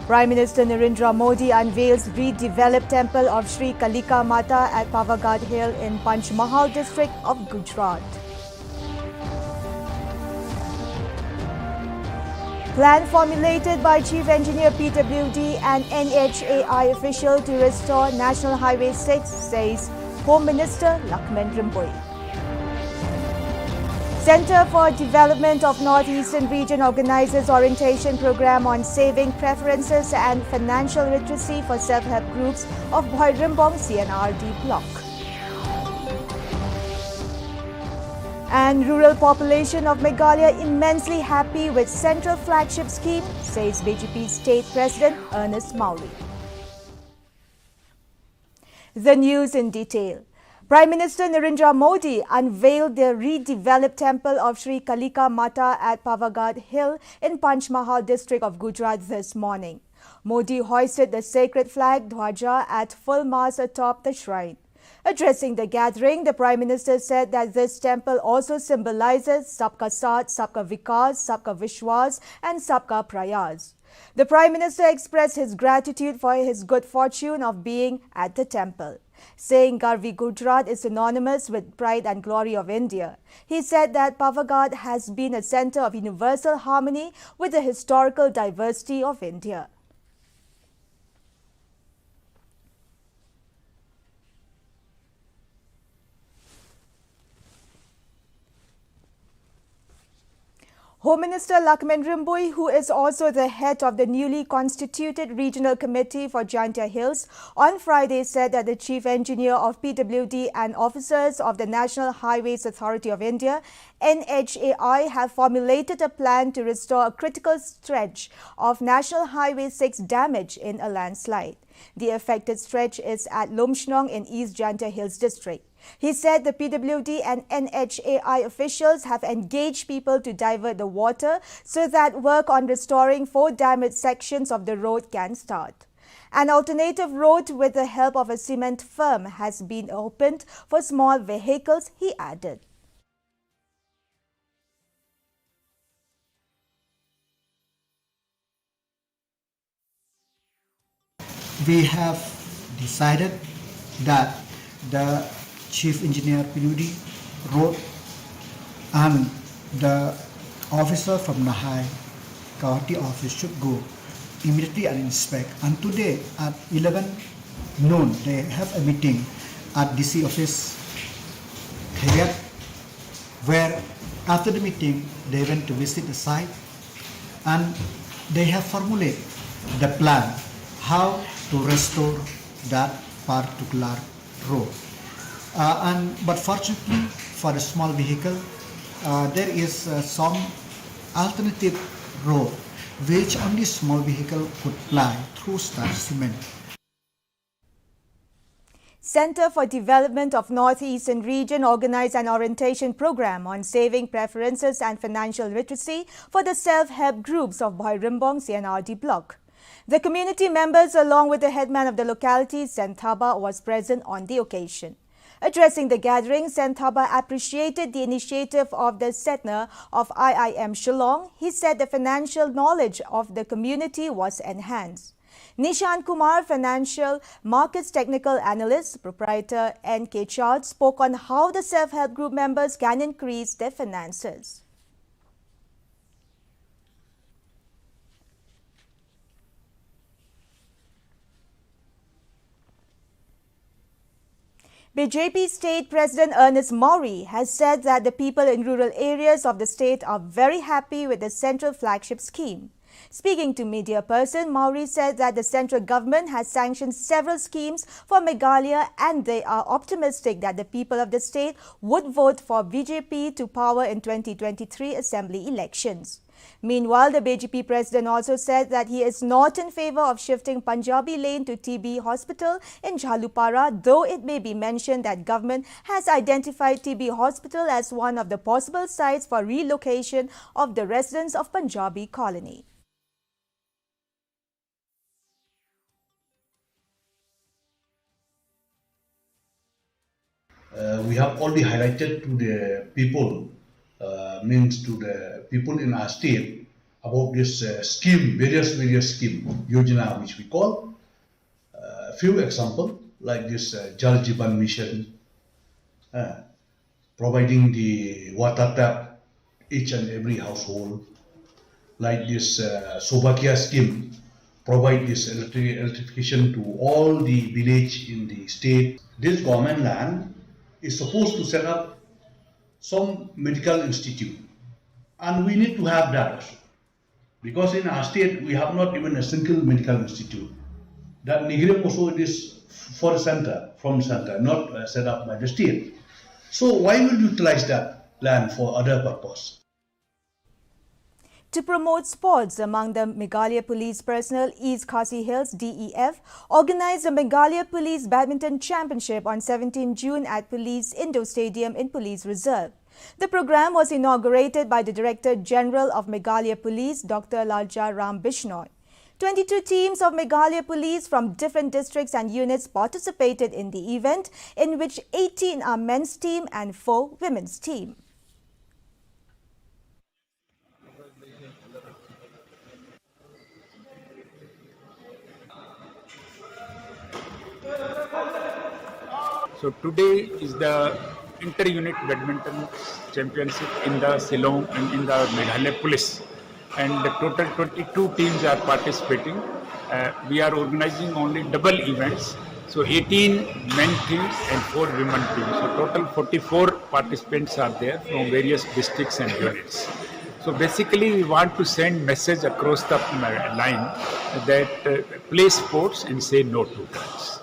Prime Minister Narendra Modi unveils redeveloped temple of Shri Kalika Mata at Pavagad Hill in Panchmahal district of Gujarat. Plan formulated by Chief Engineer PWD and NHAI official to restore National Highway 6, says Home Minister Narendra. Centre for Development of Northeastern Region organizes orientation program on saving preferences and financial literacy for self-help groups of Bhoirimbong CNRD block. And rural population of Meghalaya immensely happy with central flagship scheme, says BJP State President Ernest Mowry. The news in detail. Prime Minister Narendra Modi unveiled the redeveloped temple of Shri Kalika Mata at Pavagad Hill in Panchmahal district of Gujarat this morning. Modi hoisted the sacred flag Dhwaja at full mast atop the shrine. Addressing the gathering, the Prime Minister said that this temple also symbolizes Sabka Saath, Sabka Vikas, Sabka Vishwas and Sabka Prayas. The Prime Minister expressed his gratitude for his good fortune of being at the temple, saying Garvi Gujarat is synonymous with pride and glory of India. He said that Pavagad has been a centre of universal harmony with the historical diversity of India. Home Minister Narendra, who is also the head of the newly constituted Regional Committee for Jaintia Hills, on Friday said that the Chief Engineer of PWD and officers of the National Highways Authority of India, NHAI, have formulated a plan to restore a critical stretch of National Highway 6 damaged in a landslide. The affected stretch is at Shillong in East Jaintia Hills district. He said the PWD and NHAI officials have engaged people to divert the water so that work on restoring 4 damaged sections of the road can start. An alternative road with the help of a cement firm has been opened for small vehicles, he added. We have decided that the Chief Engineer PWD road and the officer from Nahai County office should go immediately and inspect. And today at 11 noon they have a meeting at DC office Khayat, where after the meeting they went to visit the site and they have formulated the plan how to restore that particular road. But fortunately for the small vehicle, there is some alternative road which only small vehicle could ply through starch cement. Centre for Development of Northeastern Region organized an orientation program on saving preferences and financial literacy for the self-help groups of Bhoirimbong CNRD block. The community members along with the headman of the locality, Senthaba, was present on the occasion. Addressing the gathering, Senthaba appreciated the initiative of the Setner of IIM Shillong. He said the financial knowledge of the community was enhanced. Nishan Kumar, Financial Markets Technical Analyst, Proprietor NK Chart, spoke on how the self-help group members can increase their finances. BJP State President Ernest Mowry has said that the people in rural areas of the state are very happy with the central flagship scheme. Speaking to media person, Mowry said that the central government has sanctioned several schemes for Meghalaya and they are optimistic that the people of the state would vote for BJP to power in 2023 assembly elections. Meanwhile, the BJP president also said that he is not in favour of shifting Punjabi Lane to TB Hospital in Jhalupara, though it may be mentioned that government has identified TB Hospital as one of the possible sites for relocation of the residents of Punjabi colony. We have already highlighted to the people, means to the people in our state, about this scheme, various scheme, yojana, which we call. A few example like this Jal Jeevan Mission, providing the water tap each and every household, like this Sobhagya scheme, provide this electrification to all the village in the state. This government land is supposed to set up some medical institute, and we need to have that also. Because in our state, we have not even a single medical institute. That Nigerian also it is for center, from center, not set up by the state. So why will you utilize that land for other purpose? To promote sports among the Meghalaya Police personnel, East Khasi Hills DEF organized the Meghalaya Police Badminton Championship on 17 June at Police Indo Stadium in Police Reserve. The program was inaugurated by the Director General of Meghalaya Police, Dr. Lalja Ram Bishnoi. 22 teams of Meghalaya Police from different districts and units participated in the event, in which 18 are men's team and 4 women's team. So today is the inter-unit badminton championship in the Shillong and in the Meghalaya Police, and the total 22 teams are participating. We are organizing only double events, so 18 men teams and 4 women teams. So total 44 participants are there from various districts and units. So basically we want to send message across the line that play sports and say no to drugs.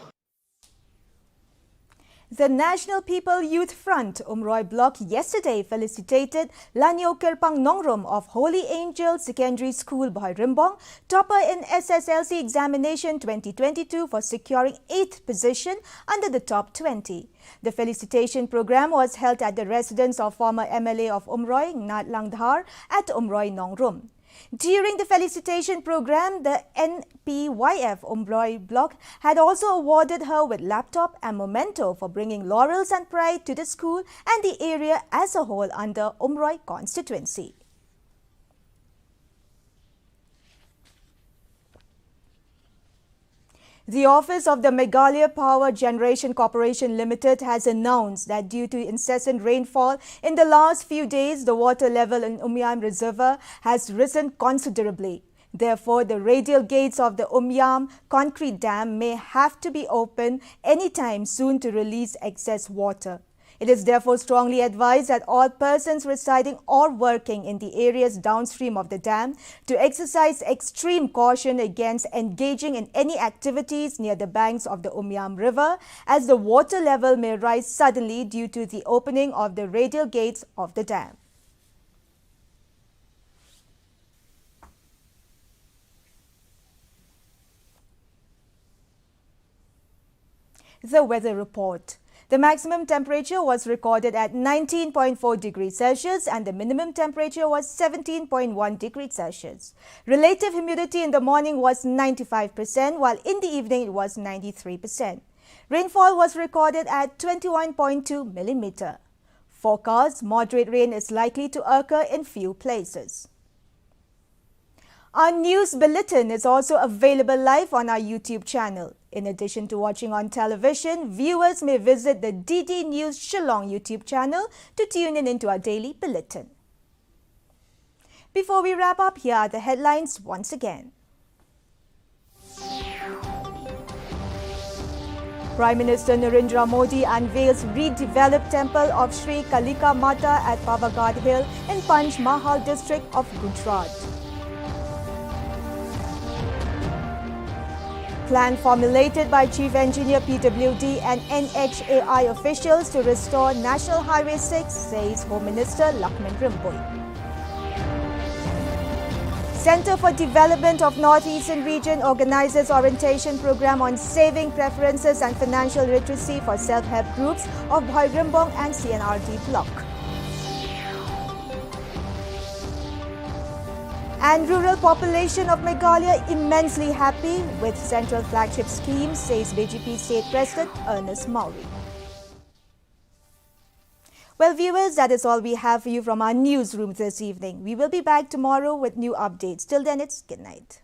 The National People Youth Front Umroi Block yesterday felicitated Lanyo Kerpang Nongrum of Holy Angel Secondary School, Bhai-Rimbong, topper in SSLC examination 2022 for securing 8th position under the top 20. The felicitation program was held at the residence of former MLA of Umroi, Nat Langdhar, at Umroi Nongrum. During the felicitation program, the NPYF Umroi block had also awarded her with laptop and memento for bringing laurels and pride to the school and the area as a whole under Umroi constituency. The Office of the Meghalaya Power Generation Corporation Limited has announced that due to incessant rainfall in the last few days, the water level in Umyam Reservoir has risen considerably. Therefore, the radial gates of the Umyam concrete dam may have to be opened anytime soon to release excess water. It is therefore strongly advised that all persons residing or working in the areas downstream of the dam to exercise extreme caution against engaging in any activities near the banks of the Umyam River, as the water level may rise suddenly due to the opening of the radial gates of the dam. The weather report. The maximum temperature was recorded at 19.4 degrees Celsius and the minimum temperature was 17.1 degrees Celsius. Relative humidity in the morning was 95%, while in the evening it was 93%. Rainfall was recorded at 21.2 millimeter. Forecast: moderate rain is likely to occur in few places. Our news bulletin is also available live on our YouTube channel. In addition to watching on television, viewers may visit the DD News Shillong YouTube channel to tune in into our daily bulletin. Before we wrap up, here are the headlines once again. Prime Minister Narendra Modi unveils redeveloped temple of Shri Kalika Mata at Pavagad Hill in Panch Mahal district of Gujarat. Plan formulated by Chief Engineer PWD and NHAI officials to restore National Highway 6, says Home Minister Narendra. Centre for Development of Northeastern Region organizes orientation program on saving preferences and financial literacy for self-help groups of Bhai-Rimbong and CNRD block. And rural population of Meghalaya immensely happy with central flagship scheme, says BJP State President Ernest Maury. Well, viewers, that is all we have for you from our newsroom this evening. We will be back tomorrow with new updates. Till then, it's good night.